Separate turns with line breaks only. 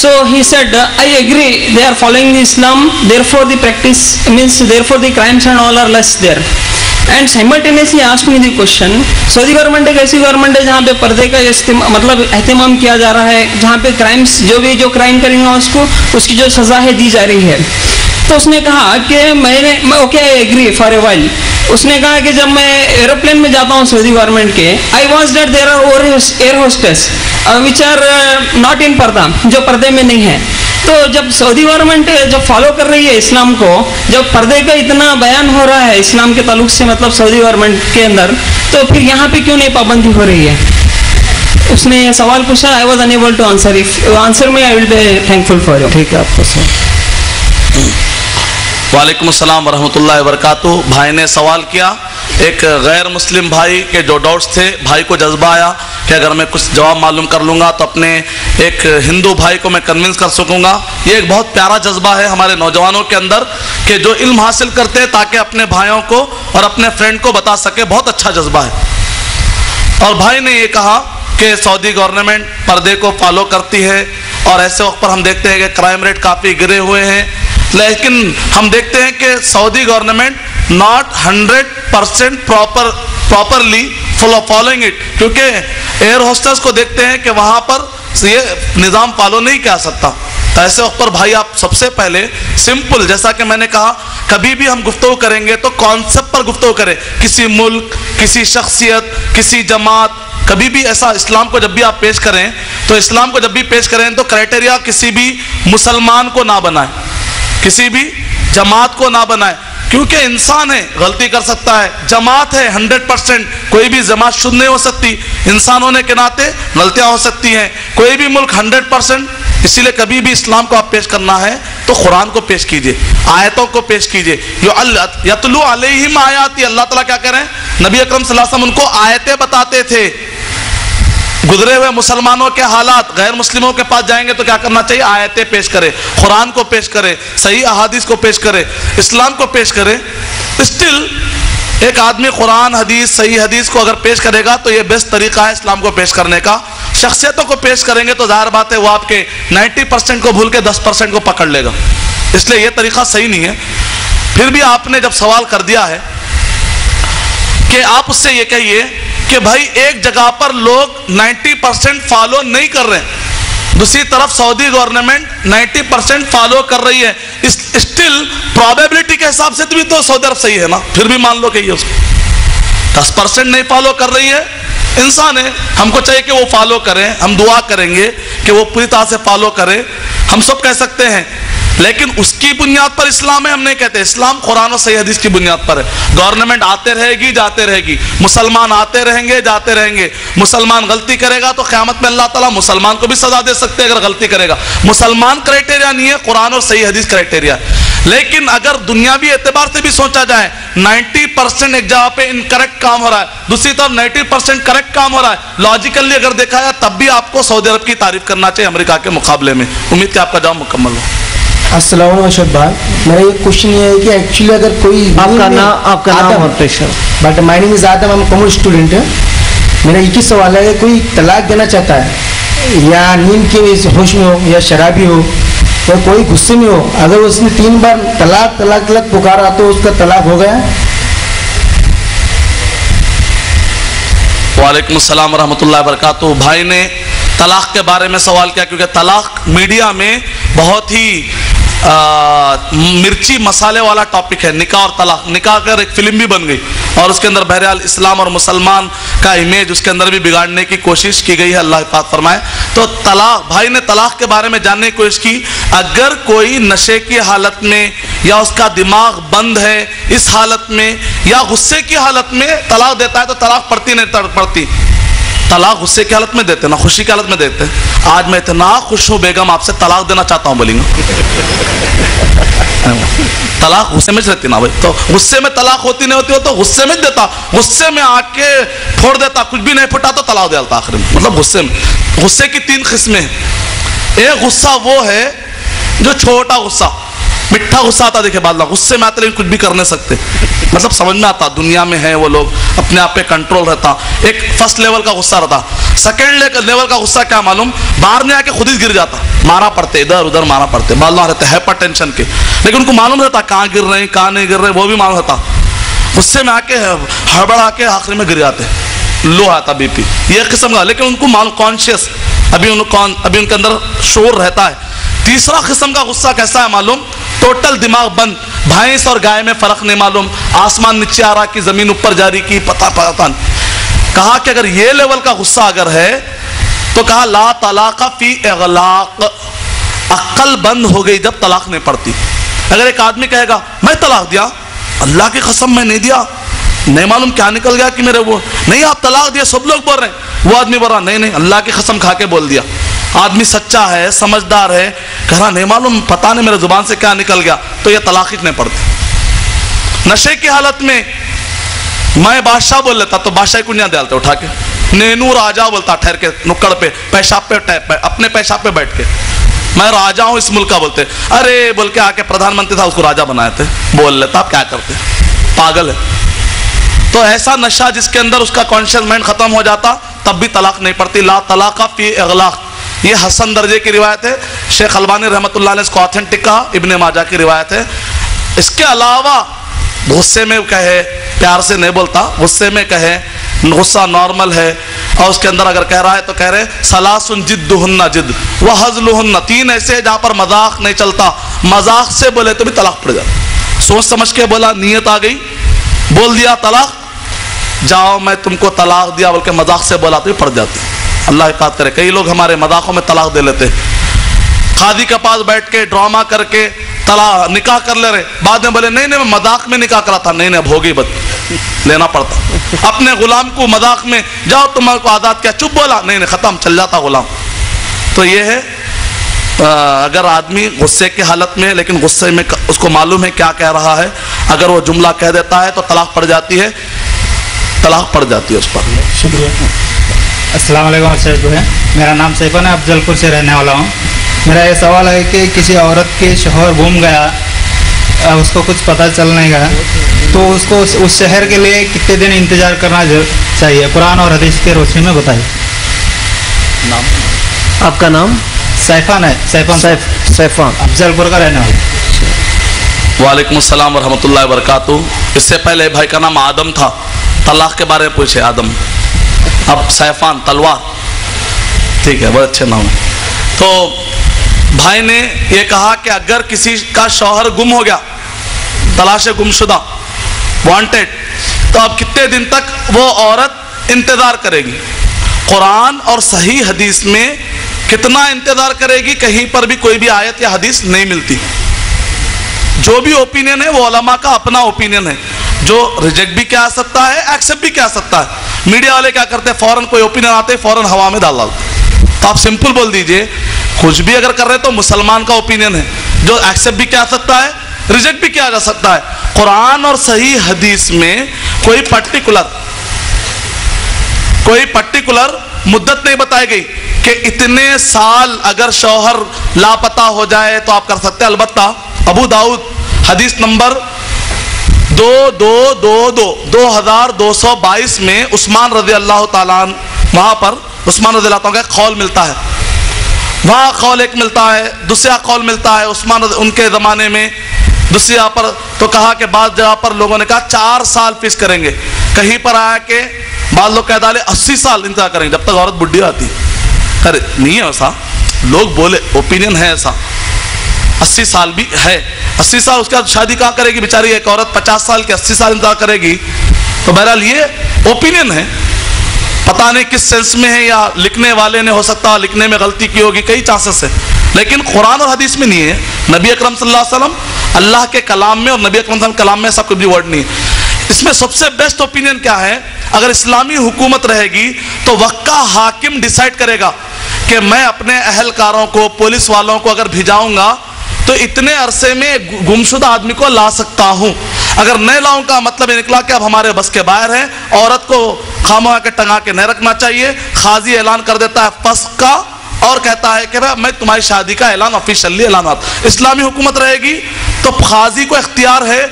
So he said, I agree, they are following the Islam, therefore the practice means, therefore the crimes and all are less there. And simultaneously asked me the question, Saudi government एक ऐसी government है जहाँ पे पर्दे का मतलब एहतमाम किया जा रहा है, जहाँ पे क्राइम्स जो क्राइम करेंगे उसकी जो सज़ा है दी जा रही है. तो उसने कहा कि मैं okay I agree for a while. उसने कहा कि जब मैं एरोप्लेन में जाता हूँ सऊदी गवर्नमेंट के, I was that there are air hostess which are not in purdah, जो पर्दे में नहीं है. तो जब सऊदी गवर्नमेंट जब फॉलो कर रही है इस्लाम को, जब पर्दे का इतना बयान हो रहा है इस्लाम के ताल्लुक से मतलब सऊदी गवर्नमेंट के अंदर, तो फिर यहाँ पे क्यों नहीं पाबंदी हो रही है? उसने ये सवाल पूछा. I was unable to answer. If answer में I will be thankful for you. ठीक है, आपको सर.
वालेकुम अस्सलाम वरहमतुल्लाहि वबरकातुहू. भाई ने सवाल किया, एक गैर मुस्लिम भाई के जो डाउट्स थे, भाई को जज्बा आया कि अगर मैं कुछ जवाब मालूम कर लूँगा तो अपने एक हिंदू भाई को मैं कन्विंस कर सकूँगा. ये एक बहुत प्यारा जज्बा है हमारे नौजवानों के अंदर कि जो इल्म हासिल करते हैं ताकि अपने भाइयों को और अपने फ्रेंड को बता सके. बहुत अच्छा जज्बा है. और भाई ने ये कहा कि सऊदी गवर्नमेंट पर्दे को फॉलो करती है और ऐसे वक्त पर हम देखते हैं कि क्राइम रेट काफ़ी गिरे हुए हैं, लेकिन हम देखते हैं कि Saudi government not 100% properly following it, क्योंकि एयर होस्टेस को देखते हैं कि वहाँ पर ये निज़ाम फॉलो नहीं किया सकता. तो ऐसे वक्त पर भाई आप सबसे पहले सिंपल, जैसा कि मैंने कहा, कभी भी हम गुफ्तगू करेंगे तो कॉन्सेप्ट पर गुफ्तगू करें. किसी मुल्क, किसी शख्सियत, किसी जमात, कभी भी ऐसा इस्लाम को जब भी आप पेश करें तो इस्लाम को जब भी पेश करें तो क्राइटेरिया किसी भी मुसलमान को ना बनाए, किसी भी जमात को ना बनाए, क्योंकि इंसान है, गलती कर सकता है. जमात है 100%, कोई भी जमात शुद्ध नहीं हो सकती. इंसान होने के नाते गलतियां हो सकती हैं. कोई भी मुल्क 100%. इसीलिए कभी भी इस्लाम को आप पेश करना है तो कुरान को पेश कीजिए, आयतों को पेश कीजिए. यतलू अलैहिम आयाती, अल्लाह ताला क्या कह रहे हैं? नबी अकरम सल्लल्लाहु अलैहि वसल्लम उनको आयतें बताते थे. गुजरे हुए मुसलमानों के हालात, गैर मुस्लिमों के पास जाएंगे तो क्या करना चाहिए? आयतें पेश करें, कुरान को पेश करें, सही अहादीस को पेश करें, इस्लाम को पेश करें. स्टिल एक आदमी कुरान, हदीस, सही हदीस को अगर पेश करेगा तो ये बेस्ट तरीका है इस्लाम को पेश करने का. शख्सियतों को पेश करेंगे तो जाहिर बात है वो आपके 90% को भूल के 10% को पकड़ लेगा, इसलिए ये तरीका सही नहीं है. फिर भी आपने जब सवाल कर दिया है कि आप उससे ये कहिए कि भाई एक जगह पर लोग 90% फॉलो नहीं कर रहे हैं, दूसरी तरफ सऊदी गवर्नमेंट 90% फॉलो कर रही है. स्टिल प्रोबेबिलिटी के हिसाब से भी तो सऊदी अरब सही है ना. फिर भी मान लो कि ये 10% नहीं फॉलो कर रही है, इंसान है, हमको चाहिए कि वो फॉलो करें. हम दुआ करेंगे कि वो पूरी तरह से फॉलो करें, हम सब कह सकते हैं, लेकिन उसकी बुनियाद पर इस्लाम है हम नहीं कहते. इस्लाम कुरान और सही हदीस की बुनियाद पर है. गवर्नमेंट आते रहेगी जाते रहेगी, मुसलमान आते रहेंगे जाते रहेंगे. मुसलमान गलती करेगा तो क़यामत में अल्लाह ताला मुसलमान को भी सजा दे सकते हैं अगर गलती करेगा. मुसलमान क्राइटेरिया नहीं है, कुरान और सही हदीस क्राइटेरिया है. लेकिन अगर दुनियावी एतबार से भी सोचा जाए, 90% एक जगह पे इनकरेक्ट काम हो रहा है, दूसरी तरफ 90% करेक्ट काम हो रहा है, लॉजिकली अगर देखा जाए तब भी आपको सऊदी अरब की तारीफ करना चाहिए अमेरिका के मुकाबले में. उम्मीद कि आपका जवाब मुकम्मल हो.
अस्सलाम वालेकुम अशरफ भाई, मेरा ये क्वेश्चन ये है कि एक्चुअली अगर कोई
आपका नाम और pressure.
But my name is Adam, हम कॉमर्स स्टूडेंट है. मेरा एक ही सवाल है कि कोई तलाक देना चाहता है या नींद के होश में हो या शराबी हो या कोई गुस्से में हो, अगर उसने 3 बार तलाक तलाक तलाक पुकारा तो उसका तलाक हो गया.
वालेकुम अस्सलाम वरहमतुल्लाहि वबरकातुहू. भाई ने तलाक के बारे में सवाल किया क्योंकि तलाक मीडिया में बहुत ही मिर्ची मसाले वाला टॉपिक है. निकाह और तलाक, निकाह कर एक फिल्म भी बन गई और उसके अंदर बहरहाल इस्लाम और मुसलमान का इमेज उसके अंदर भी बिगाड़ने की कोशिश की गई है, अल्लाह पाक फरमाए. तो तलाक, भाई ने तलाक के बारे में जानने की कोशिश की. अगर कोई नशे की हालत में या उसका दिमाग बंद है इस हालत में या गुस्से की हालत में तलाक देता है तो तलाक पड़ती नहीं पड़ती. तलाक गुस्से की हालत में देते ना, खुशी की हालत में देते. आज मैं इतना खुश हूं बेगम आपसे तलाक देना चाहता हूं बोलेंगे. तलाक गुस्से में रहती ना भाई, तो गुस्से में तलाक होती नहीं होती हो तो गुस्से में देता, गुस्से में आके फोड़ देता, कुछ भी नहीं फटा तो तलाक दे डालता आखिर में. मतलब गुस्से में, गुस्से की 3 किस्में हैं. एक गुस्सा वो है जो छोटा गुस्सा, मिठा गुस्सा आता, देखिए बाद में गुस्से में आते लेकिन कुछ भी कर नहीं सकते, मतलब समझ में आता दुनिया में है वो लोग, अपने आप पे कंट्रोल रहता। एक फर्स्ट लेवल का गुस्सा रहता। सेकंड लेवल का गुस्सा क्या मालूम, बाहर में आके खुद ही गिर जाता, मारा पड़ते, इधर उधर मारा पड़ते, बाद में रहते हाइपर टेंशन के, लेकिन उनको मालूम रहता कहाँ गिर रहे हैं कहाँ नहीं गिर रहे, वो भी मालूम रहता। गुस्से में आके हड़बड़ा के आखिरी में गिर जाते, लो आता बीपी, ये किस्म का, लेकिन उनको मालूम कॉन्शियस अभी उनके अंदर शोर रहता है। तीसरा किस्म का गुस्सा कैसा है मालूम, टोटल दिमाग बंद, भैंस और गाय में फर्क नहीं मालूम, आसमान नीचे आ रहा कि जमीन ऊपर जा रही की पता नहीं। कहा कि अगर ये लेवल का गुस्सा अगर है तो कहा ला तलाक़ फी इग़लाक़, अक्ल बंद हो गई जब तलाक नहीं पड़ती। अगर एक आदमी कहेगा मैं तलाक दिया, अल्लाह की कसम मैं नहीं दिया, नहीं मालूम क्या निकल गया कि मेरे वो नहीं, आप तलाक दिया, सब लोग बोल रहे हैं, वो आदमी बोल रहा नहीं नहीं अल्लाह की कसम खा के बोल दिया। आदमी सच्चा है, समझदार है, कह रहा नहीं मालूम पता नहीं मेरे जुबान से क्या निकल गया, तो ये तलाक ही नहीं पड़ती। नशे की हालत में मैं बादशाह बोल लेता तो बादशाह को नहीं डालते उठा के, नेनू राजा बोलता ठहर के नुक्कड़ पे पेशाब पे अपने पेशाब पे बैठ के, मैं राजा हूं इस मुल्क का, बोलते अरे बोल के आके प्रधानमंत्री था उसको राजा बनाए थे, बोल लेता आप क्या करते, पागल है। तो ऐसा नशा जिसके अंदर उसका कॉन्शियस माइंड खत्म हो जाता तब भी तलाक नहीं पड़ती। ला तलाक़ फी इग़लाक़, ये हसन दर्जे की रिवायत है, शेख अलबानी रहमतुल्लाह ने इसको ऑथेंटिक कहा, इब्ने माजा की रिवायत है। इसके अलावा गुस्से में कहे, प्यार से नहीं बोलता, गुस्से में कहे, गुस्सा नॉर्मल है, और उसके अंदर अगर कह रहा है तो कह रहे सलासुन जिद्दुहुन्ना जिद्द व हज़लुहुन्ना, तीन ऐसे जहाँ पर मजाक नहीं चलता, मजाक से बोले तो भी तलाक पड़ जाता। सोच समझ के बोला, नीयत आ गई, बोल दिया तलाक, जाओ मैं तुमको तलाक दिया बोल के मजाक से बोला तो भी पड़ जाती। अल्लाह हिफाज़त करे। कई लोग हमारे मजाकों में तलाक दे लेते, कादी के पास बैठ के ड्रामा करके निकाह कर ले रहे, बाद में बोले नहीं नहीं मैं मजाक में निकाह करा था, नहीं नहीं अब हो गई, लेना पड़ता। अपने गुलाम को मजाक में जाओ तुम्हारे आज़ाद किया, चुप बोला, नहीं नहीं खत्म, चल जाता गुलाम। तो ये है अगर आदमी गुस्से की हालत में, लेकिन गुस्से में उसको मालूम है क्या कह रहा है, अगर वो जुमला कह देता है तो तलाक पड़ जाती है, तलाक पड़ जाती है उस पर।
शुक्रिया।
अस्सलाम वालेकुम शेख भाई, मेरा नाम सैफन है, अफजलपुर से रहने वाला हूँ। मेरा ये सवाल है कि किसी औरत के शौहर गुम गया, उसको कुछ पता चल नहीं गया, तो उसको उस शहर के लिए कितने दिन इंतज़ार करना चाहिए, कुरान और हदीस के रोशनी में बताइए।
नाम आपका नाम?
सैफान है,
सैफान,
अफजलपुर का रहने वाला।
वालेकुम अस्सलाम वरहमतुल्लाहि वबरकातुहू। इससे पहले भाई का नाम आदम था, तलाक के बारे में पूछे आदम, अब सैफान तलवार, ठीक है, बहुत अच्छे नाम है। तो भाई ने ये कहा कि अगर किसी का शौहर गुम हो गया, तलाशे गुमशुदा, वांटेड, तो अब कितने दिन तक वो औरत इंतजार करेगी? कुरान और सही हदीस में कितना इंतजार करेगी, कहीं पर भी कोई भी आयत या हदीस नहीं मिलती। जो भी ओपिनियन है वो उलमा का अपना ओपिनियन है, जो रिजेक्ट भी क्या सकता है, एक्सेप्ट भी क्या सकता है। मीडिया वाले क्या करते हैं, फौरन कोई ओपिनियन आते फौरन हवा में डाल डालते। तो आप सिंपल बोल दीजिए, कुछ भी अगर कर रहे तो मुसलमान का ओपिनियन है, जो एक्सेप्ट भी क्या सकता है, रिजेक्ट भी किया जा सकता है। कुरान और सही हदीस में कोई पर्टिकुलर मुद्दत नहीं बताई गई कि इतने साल अगर शौहर लापता हो जाए तो आप कर सकते हैं। अलबत्ता अबू दाऊद हदीस नंबर 2222 में उस्मान रज़ी अल्लाह ताला अन्हु, वहाँ पर उस्मान रज़ी अल्लाह ताला का कौल मिलता है, वहाँ कौल एक मिलता है, दूसरा कौल मिलता है उस्मान उनके ज़माने में, दूसरी यहाँ पर तो कहा कि बाद जगह पर लोगों ने कहा 4 साल फीस करेंगे, कहीं पर आया कि बाद लोग कह डाले 80 साल इंतजार करेंगे जब तक औरत बुढ़ी आती। अरे नहीं है ऐसा, लोग बोले, ओपिनियन है ऐसा, 80 साल भी है, 80 साल उसके बाद शादी कहाँ करेगी बेचारी, एक औरत 50 साल की 80 साल इंतजार करेगी। तो बहरहाल ये ओपिनियन है, पता नहीं किस सेंस में है, या लिखने वाले ने हो सकता लिखने में गलती की होगी, कई चांसेस है, लेकिन कुरान और हदीस में नहीं है। नबी अकरम सल्लल्लाहु अलैहि वसल्लम अल्लाह के कलाम में और नबी अकरम सल्लल्लाहु अलैहि वसल्लम कलाम में सब कुछ भी वर्ड नहीं है। इसमें सबसे बेस्ट ओपिनियन क्या है, अगर इस्लामी हुकूमत रहेगी तो वक्त का हाकिम डिसाइड करेगा कि मैं अपने अहलकारों को, पुलिस वालों को अगर भिजाऊंगा तो इतने अरसे में गुमशुदा आदमी को ला सकता हूं। अगर नहीं लाऊंगा मतलब ये निकला कि अब हमारे बस के बाहर है, औरत को खामोहा के टंगा के नहीं रखना चाहिए। खाजी ऐलान कर देता है फस्क का और कहता है कि भाई मैं तुम्हारी शादी का ऐलान ऑफिशियली ऐलान। इस्लामी हुकूमत रहेगी تو قاضی کو اختیار ہے